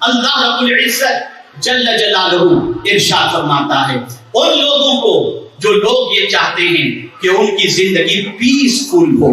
اللہ رب العزت جل جلالہ ارشاد فرماتا ہے ان لوگوں کو جو لوگ یہ چاہتے ہیں کہ ان کی زندگی پیسفل ہو،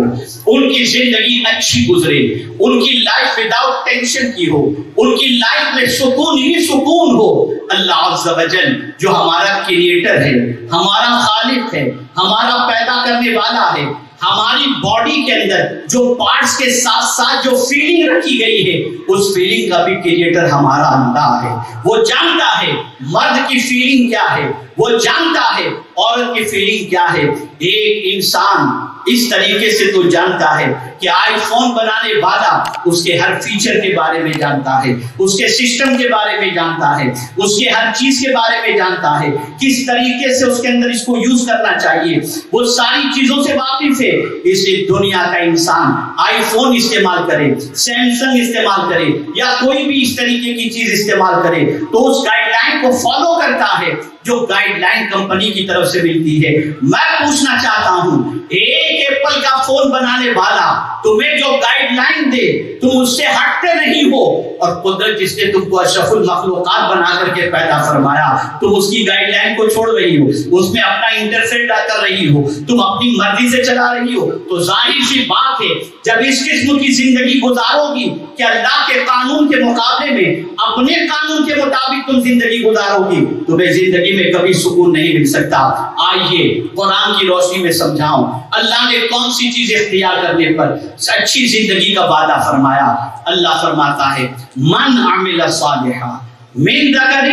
ان کی زندگی اچھی گزرے، ان کی لائف وداؤٹ ٹینشن کی ہو، ان کی لائف میں سکون ہی سکون ہو، اللہ عز و جل جو ہمارا کریٹر ہے، ہمارا خالق ہے، ہمارا پیدا کرنے والا ہے، ہماری باڈی کے اندر جو پارٹس کے ساتھ ساتھ جو فیلنگ رکھی گئی ہے اس فیلنگ کا بھی کریٹر ہمارا اللہ ہے۔ وہ جانتا ہے مرد کی فیلنگ کیا ہے، وہ جانتا ہے عورت کی فیلنگ کیا ہے۔ ایک انسان اس طریقے سے تو جانتا ہے کہ آئی فون بنانے والا اس کے ہر فیچر کے بارے میں جانتا ہے، اس کے سسٹم کے بارے میں جانتا ہے، اس کے ہر چیز کے بارے میں جانتا ہے، کس طریقے سے اس کے اندر اس کو یوز کرنا چاہیے، وہ ساری چیزوں سے واقف ہے۔ اس دنیا کا انسان آئی فون استعمال کرے، سیمسنگ استعمال کرے یا کوئی بھی اس طریقے کی چیز استعمال کرے تو اس گائیڈ لائن کو فالو کرتا ہے جو گائیڈ لائن کمپنی کی طرف سے ملتی ہے۔ میں پوچھنا چاہتا ہوں ایک ایپل کا فون بنانے والا تمہیں جو گائیڈ لائن دے تم اس سے ہٹتے نہیں ہو، اور قدرت جس نے تم کو اشرف المخلوقات بنا کر کے پیدا فرمایا تم اس کی گائیڈ لائن کو چھوڑ رہی ہو، اس میں اپنا انٹرفیئر کر رہی ہو، تم اپنی مرضی سے چلا رہی ہو، تو ظاہر سی بات ہے جب اس قسم کی زندگی گزارو گی کہ اللہ کے قانون کے مقابلے میں اپنے قانون کے مطابق تم زندگی گزارو گی، تمہیں زندگی میں کبھی سکون نہیں مل سکتا۔ آئیے قرآن کی روشنی میں سمجھاؤں اللہ نے کون سی چیز اختیار کرنے پر اچھی زندگی کا وعدہ فرمایا۔ اللہ فرماتا ہے من عمل صالحا من ذکر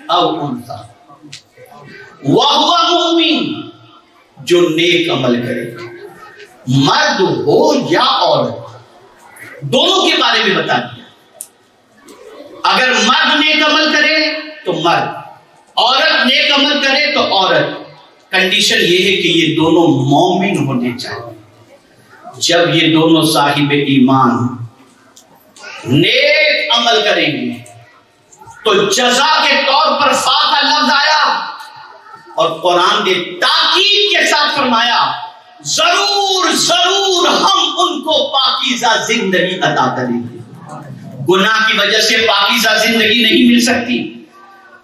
او انثی وہو مؤمن، جو نیک عمل کرے مرد ہو یا عورت، دونوں کے بارے میں بتا دیا۔ اگر مرد نیک عمل کرے تو مرد، عورت نیک عمل کرے تو عورت، کنڈیشن یہ ہے کہ یہ دونوں مومن ہونے چاہیے۔ جب یہ دونوں صاحب ایمان نیک عمل کریں گے تو جزا کے طور پر فا کا لفظ آیا اور قرآن نے تاکید کے ساتھ فرمایا ضرور ضرور ہم ان کو پاکیزہ زندگی عطا کریں گے۔ گناہ کی وجہ سے پاکیزہ زندگی نہیں مل سکتی،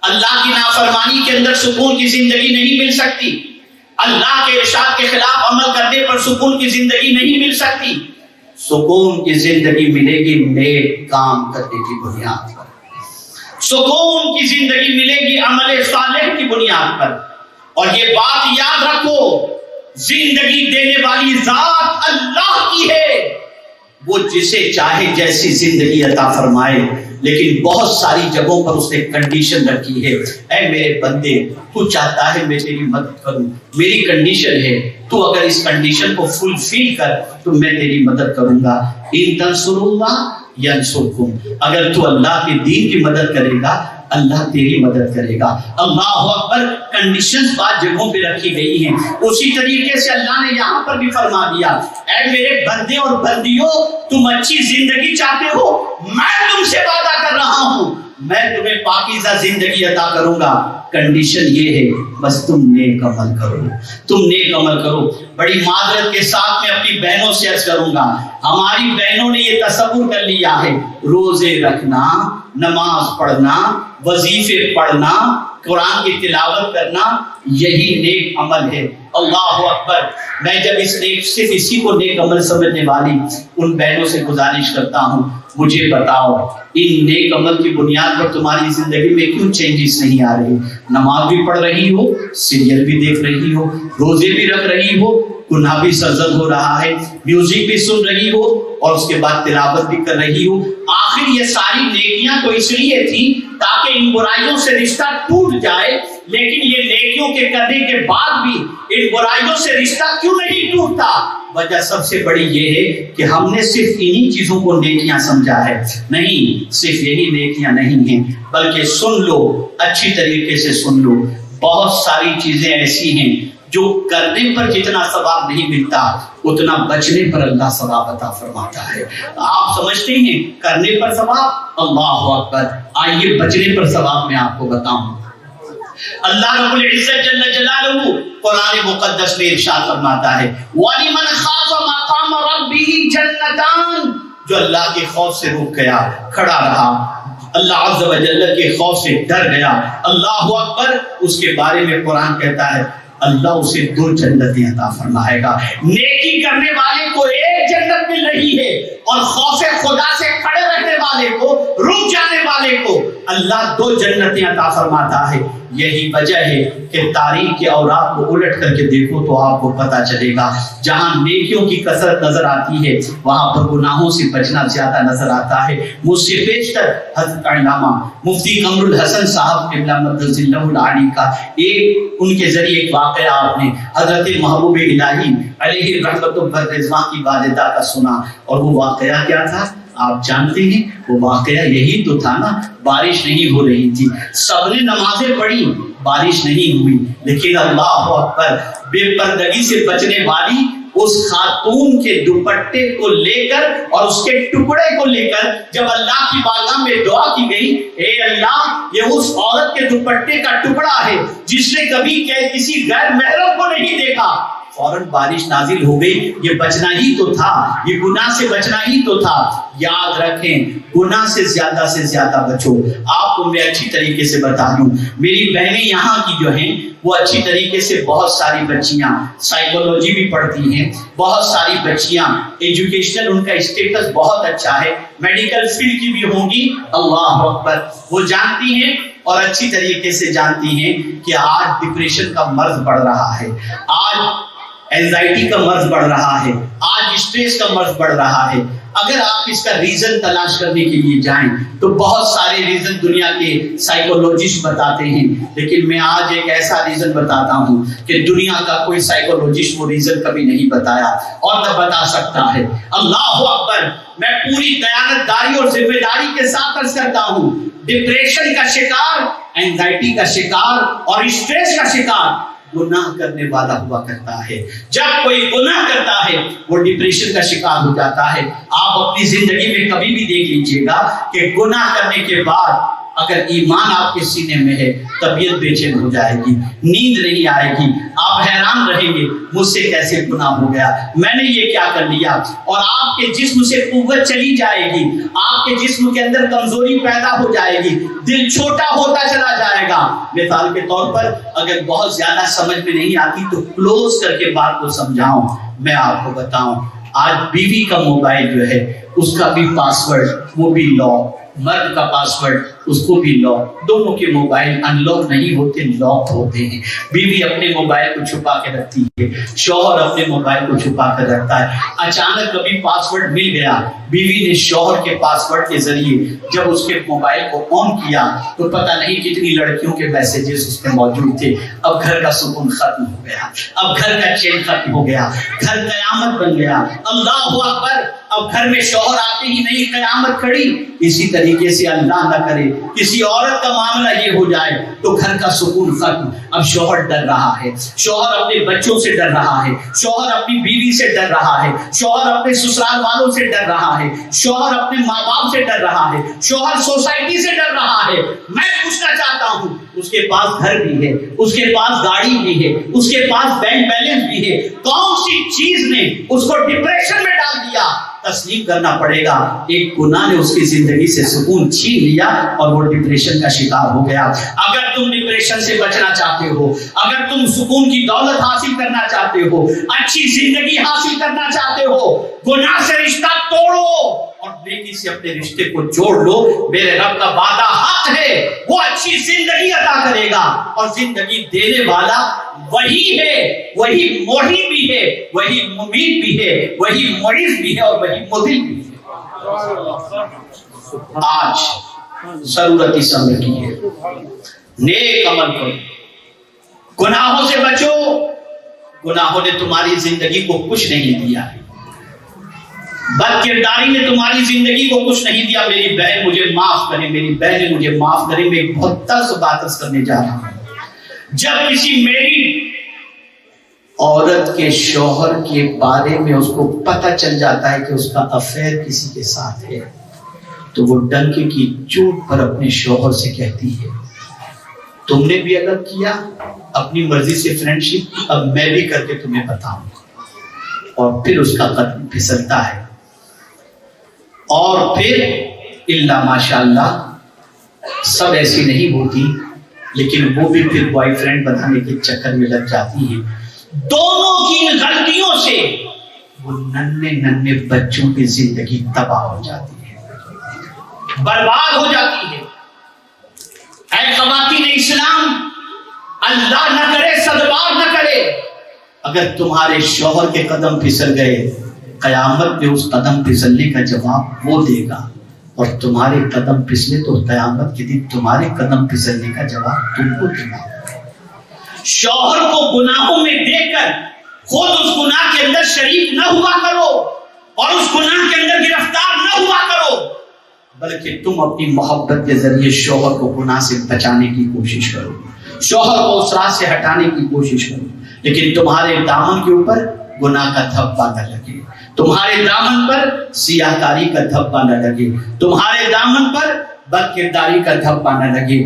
اللہ کی نافرمانی کے اندر سکون کی زندگی نہیں مل سکتی، اللہ کے ارشاد کے خلاف عمل کرنے پر سکون کی زندگی نہیں مل سکتی۔ سکون کی زندگی ملے گی نیک کام کرنے کی بنیاد پر، سکون کی زندگی ملے گی عمل صالح کی بنیاد پر۔ اور یہ بات یاد رکھو زندگی دینے والی ذات اللہ کی ہے، وہ جسے چاہے جیسی زندگی عطا فرمائے، لیکن بہت ساری جگہوں پر اس نے کنڈیشن رکھی ہے۔ اے میرے بندے تو چاہتا ہے میں تیری مدد کروں، میری کنڈیشن ہے تو اگر اس کنڈیشن کو فلفل کر تو میں تیری مدد کروں گا۔ ان تنصروا اللہ ینصرکم، اگر تو اللہ کے دین کی مدد کرے گا اللہ تیری مدد کرے گا۔ اللہ اکبر۔ کنڈیشنز بعض جگہوں پہ رکھی گئی ہیں، اسی طریقے سے اللہ نے یہاں پر بھی فرما دیا اے میرے بندے اور بندیوں تم اچھی زندگی چاہتے ہو، میں تم سے وعدہ کر رہا ہوں میں تمہیں پاکیزہ زندگی عطا کروں گا، کنڈیشن یہ ہے بس تم نیک عمل کرو، تم نیک عمل کرو۔ بڑی معذرت کے ساتھ میں اپنی بہنوں سے عرض کروں گا، ہماری بہنوں نے یہ تصور کر لیا ہے روزے رکھنا، نماز پڑھنا، وظیفے پڑھنا، قرآن کی تلاوت کرنا یہی نیک عمل ہے۔ اللہ اکبر۔ میں جب صرف اسی کو نیک عمل سمجھنے والی ان بہنوں سے گزارش کرتا ہوں مجھے بتاؤ ان نیک عمل کی بنیاد پر تمہاری زندگی میں کیوں چینجز نہیں آ رہی؟ نماز بھی پڑھ رہی ہو، سیریل بھی دیکھ رہی ہو، روزے بھی رکھ رہی ہو، گناہ بھی سرزد ہو رہا ہے، میوزک بھی سن رہی ہو اور اس کے بعد تلاوت بھی کر رہی ہو۔ آخر یہ ساری نیکیاں تو اس لیے تھی تاکہ ان برائیوں سے رشتہ ٹوٹ جائے، لیکن یہ نیکیوں کے کرنے کے بعد بھی ان برائیوں سے رشتہ کیوں نہیں ٹوٹتا؟ وجہ سب سے بڑی یہ ہے کہ ہم نے صرف انہی چیزوں کو نیکیاں سمجھا ہے۔ نہیں، صرف یہی نیکیاں نہیں ہیں، بلکہ سن لو، اچھی طریقے سے سن لو، بہت ساری چیزیں ایسی ہیں جو کرنے پر جتنا ثواب نہیں ملتا اتنا بچنے پر اللہ ثواب عطا فرماتا ہے۔ آپ سمجھتے ہیں کرنے پر ثواب؟ اللہ اکبر۔ آئیے بچنے پر ثواب میں آپ کو بتاؤں۔ اللہ رب العزت جل جلالہ قرآن مقدس میں ارشاد فرماتا ہے وَلِمَنْ خَافَ مَقَامَ رَبِّهِ جَنَّتَانِ، جو اللہ کے خوف سے رک گیا، کھڑا رہا، اللہ عز و جل کے خوف سے ڈر گیا، اللہ اکبر، اس کے بارے میں قرآن کہتا ہے اللہ اسے 2 جنتیں عطا فرمائے گا۔ نیکی کرنے والے کو 1 جنت مل رہی ہے، اور خوف خدا سے کھڑے رہنے والے کو، رک جانے والے کو اللہ 2 جنتیں عطا فرماتا ہے۔ یہی وجہ ہے کہ تاریخ کے اوراق کو الٹ کر کے دیکھو تو آپ کو پتا چلے گا، جہاں نیکیوں کی کثرت نظر آتی ہے وہاں پر گناہوں سے بچنا زیادہ نظر آتا ہے۔ مجھ سے بیشتر حضرت علامہ مفتی قمر الحسن صاحب قبلہ مقدس اللہ العالی کا ان کے ذریعے ایک واقعہ آپ نے حضرت محبوب الہی علیہ رحمت الرضوان کی والدہ کا سنا، اور وہ واقعہ کیا تھا آپ جانتے ہیں؟ وہ واقعہ یہی تو تھا نا، بارش نہیں ہو رہی تھی، سب نے نمازیں پڑھی، بارش نہیں ہوئی، لیکن اللہ اکبر، بے پردگی سے بچنے والی اس خاتون کے دوپٹے کو لے کر اور اس کے ٹکڑے کو لے کر جب اللہ کی بارگاہ میں دعا کی گئی، اے اللہ یہ اس عورت کے دوپٹے کا ٹکڑا ہے جس نے کبھی کسی غیر محرم کو نہیں دیکھا، فوراً بارش نازل ہو گئی۔ یہ بچنا ہی تو تھا، یہ گناہ سے بچنا ہی تو تھا۔ یاد رکھیں، گناہ سے زیادہ بچو۔ آپ کو میں اچھی طریقے سے بتا دوں، میری بہنیں یہاں کی جو ہیں وہ اچھی طریقے سے، بہت ساری بچیاں سائیکولوجی بھی پڑھتی ہیں، بہت ساری بچیاں ایجوکیشنل ان کا اسٹیٹس بہت اچھا ہے، میڈیکل فیلڈ کی بھی ہوں گی، اللہ اکبر، وہ جانتی ہیں اور اچھی طریقے سے جانتی ہیں کہ آج ڈپریشن کا مرض بڑھ رہا ہے، آج اینزائٹی کا مرض بڑھ رہا ہے، آج اسٹریس کا مرض بڑھ رہا ہے۔ اگر آپ اس کا ریزن تلاش کرنے کے لیے جائیں تو بہت سارے ریزن دنیا کے سائیکولوجسٹ بتاتے ہیں، لیکن میں آج ایک ایسا ریزن بتاتا ہوں کہ دنیا کا کوئی سائیکولوجسٹ وہ ریزن کبھی نہیں بتایا اور نہ بتا سکتا ہے۔ اللہ اکبر، میں پوری دیانتداری اور ذمہ داری کے ساتھ عرض کرتا ہوں، ڈپریشن کا شکار، اینزائٹی کا شکار اور اسٹریس کا شکار گناہ کرنے والا ہوا کرتا ہے۔ جب کوئی گناہ کرتا ہے وہ ڈپریشن کا شکار ہو جاتا ہے۔ آپ اپنی زندگی میں کبھی بھی دیکھ لیجئے گا کہ گناہ کرنے کے بعد اگر ایمان آپ کے سینے میں ہے، طبیعت بے چین ہو جائے گی، نیند نہیں آئے گی، آپ حیران رہیں گے مجھ سے کیسے گناہ ہو گیا، میں نے یہ کیا کر لیا، اور آپ کے جسم سے قوت چلی جائے گی، آپ کے جسم کے اندر کمزوری پیدا ہو جائے گی، دل چھوٹا ہوتا چلا جائے گا۔ مثال کے طور پر اگر بہت زیادہ سمجھ میں نہیں آتی تو کلوز کر کے بات کو سمجھاؤں، میں آپ کو بتاؤں، آج بیوی کا موبائل جو ہے اس کا بھی پاسورڈ وہ بھی لاک، مرد کا پاسورڈ اس کو بھی لاک، دونوں کے موبائل ان لاک نہیں ہوتے، لاک ہوتے ہیں۔ بیوی اپنے موبائل کو چھپا کے رکھتی ہے، شوہر اپنے موبائل کو چھپا کر رکھتا ہے۔ اچانک کبھی پاسورڈ مل گیا، بیوی نے شوہر کے پاسورڈ کے ذریعے جب اس کے موبائل کو آن کیا تو پتہ نہیں کتنی لڑکیوں کے میسیجز اس میں موجود تھے۔ اب گھر کا سکون ختم ہو گیا، اب گھر کا چین ختم ہو گیا، گھر قیامت بن گیا۔ اللہ اکبر، اب گھر میں شوہر آتے ہی نہیں قیامت کھڑی۔ اسی طریقے سے اللہ نہ کرے کسی عورت کا معاملہ یہ ہو جائے تو گھر کا سکون ختم۔ اب شوہر ڈر رہا ہے، شوہر اپنے بچوں سے ڈر رہا ہے، شوہر اپنی بیوی سے ڈر رہا ہے، شوہر اپنے سسرال والوں سے ڈر رہا ہے، شوہر اپنے ماں باپ سے ڈر رہا ہے، شوہر سوسائٹی سے ڈر رہا ہے۔ میں پوچھنا چاہتا ہوں، اس کے پاس گھر بھی ہے، اس کے پاس گاڑی بھی ہے، اس کے پاس بینک بیلنس بھی ہے، کون سی چیز نے اس کو ڈپریشن میں ڈال دیا؟ تسلیم کرنا پڑے گا، ایک گناہ نے اس کی زندگی سے سکون چھین لیا اور وہ ڈپریشن کا شکار ہو گیا۔ اگر تم ڈپریشن سے بچنا چاہتے ہو، اگر تم سکون کی دولت حاصل کرنا چاہتے ہو، اچھی زندگی حاصل کرنا چاہتے ہو، گناہ سے رشتہ توڑو اور نیکی سے اپنے رشتے کو جوڑ لو۔ میرے رب کا وعدہ حق ہے، وہ اچھی زندگی عطا کرے گا، اور زندگی دینے والا وہی ہے، وہی محیی بھی ہے، وہی ممیت بھی ہے، وہی معز بھی ہے اور وہی مذل بھی ہے۔ آج ضرورت اس عمل کی ہے، نیک عمل کرو، گناہوں سے بچو۔ گناہوں نے تمہاری زندگی کو کچھ نہیں دیا، بد کرداری نے تمہاری زندگی کو کچھ نہیں دیا۔ میری بہن مجھے معاف کرے، میری بہن مجھے معاف کرے، میں ایک بہت تلخ بات کرنے جا رہا ہوں۔ جب کسی میری عورت کے شوہر کے بارے میں اس کو پتہ چل جاتا ہے کہ اس کا افیئر کسی کے ساتھ ہے تو وہ ڈنکے کی چوٹ پر اپنے شوہر سے کہتی ہے، تم نے بھی الگ کیا، اپنی مرضی سے فرینڈشپ، اب میں بھی کر کے تمہیں بتاؤں۔ اور پھر اس کا قدم پھسلتا ہے، اور پھر الا ماشاء اللہ سب ایسی نہیں ہوتی، لیکن وہ بھی پھر بوائے فرینڈ بنانے کے چکر میں لگ جاتی ہیں۔ دونوں کی غلطیوں سے وہ ننھے بچوں کی زندگی تباہ ہو جاتی ہے، برباد ہو جاتی ہے۔ اے خواتین اسلام، اللہ نہ کرے صدبار نہ کرے، اگر تمہارے شوہر کے قدم پھسل گئے، قیامت میں اس قدم پھسلنے کا جواب وہ دے گا، اور تمہارے قدم پھسلے تو قیامت کے دن تمہارے قدم پھسلنے کا جواب تم کو دینا۔ شوہر کو گناہوں میں دیکھ کر خود اس گناہ کے اندر شریک نہ ہوا کرو، اور اس گناہ کے اندر گرفتار نہ ہوا کرو، بلکہ تم اپنی محبت کے ذریعے شوہر کو گناہ سے بچانے کی کوشش کرو، شوہر کو اس راہ سے ہٹانے کی کوشش کرو، لیکن تمہارے دامن کے اوپر گناہ کا دھبا نہ لگے، تمہارے دامن پر سیاہ کاری کا دھبا نہ لگے، تمہارے دامن پر بد کرداری کا دھبا نہ لگے۔